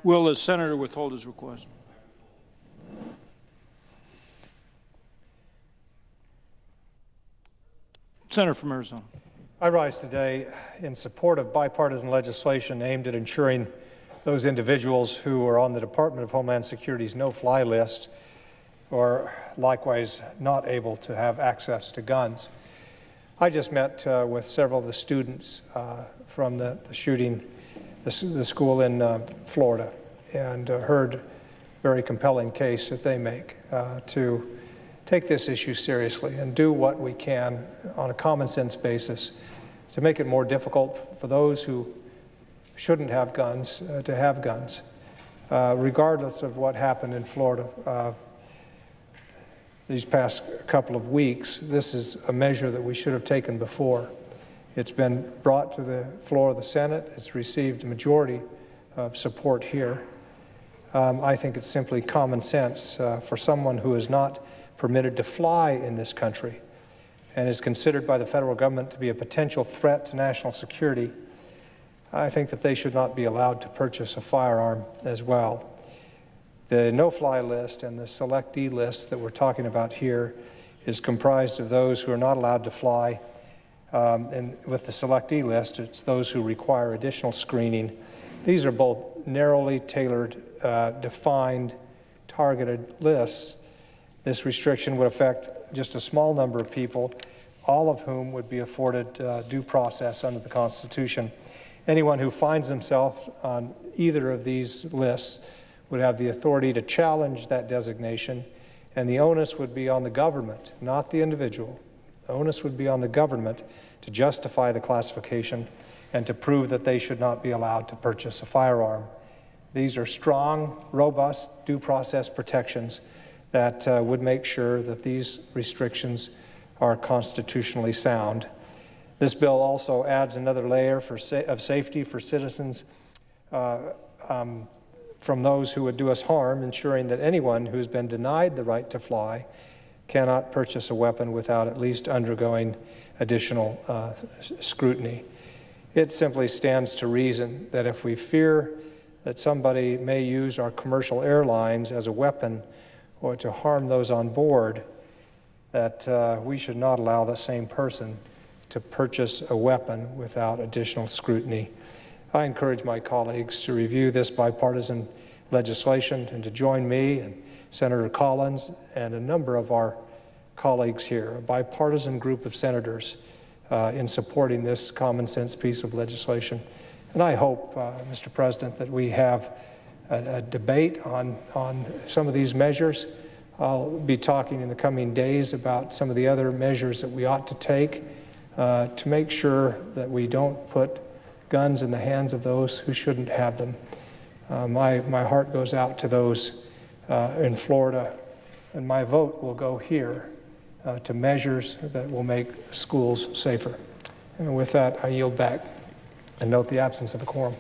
Will the senator withhold his request? Senator from Arizona. I rise today in support of bipartisan legislation aimed at ensuring those individuals who are on the Department of Homeland Security's no-fly list are likewise not able to have access to guns. I just met with several of the students from the shooting, the school in Florida, and heard a very compelling case that they make to take this issue seriously and do what we can on a common sense basis to make it more difficult for those who shouldn't have guns to have guns, regardless of what happened in Florida these past couple of weeks. This is a measure that we should have taken before. It's been brought to the floor of the Senate. It's received a majority of support here. I think it's simply common sense for someone who is not permitted to fly in this country and is considered by the federal government to be a potential threat to national security. I think that they should not be allowed to purchase a firearm as well. The no-fly list and the selectee list that we're talking about here is comprised of those who are not allowed to fly. And with the selectee list, it's those who require additional screening. These are both narrowly tailored, defined, targeted lists. This restriction would affect just a small number of people, all of whom would be afforded due process under the Constitution. Anyone who finds themselves on either of these lists would have the authority to challenge that designation, and the onus would be on the government, not the individual. The onus would be on the government to justify the classification and to prove that they should not be allowed to purchase a firearm. These are strong, robust due process protections that would make sure that these restrictions are constitutionally sound. This bill also adds another layer of safety for citizens from those who would do us harm, ensuring that anyone who's been denied the right to fly cannot purchase a weapon without at least undergoing additional scrutiny. It simply stands to reason that if we fear that somebody may use our commercial airlines as a weapon or to harm those on board, that we should not allow the same person to purchase a weapon without additional scrutiny. I encourage my colleagues to review this bipartisan legislation and to join me and Senator Collins and a number of our colleagues here, a bipartisan group of senators, in supporting this common sense piece of legislation. And I hope, Mr. President, that we have a debate on some of these measures. I'll be talking in the coming days about some of the other measures that we ought to take to make sure that we don't put guns in the hands of those who shouldn't have them. My heart goes out to those in Florida, and my vote will go here to measures that will make schools safer. And with that, I yield back and note the absence of a quorum.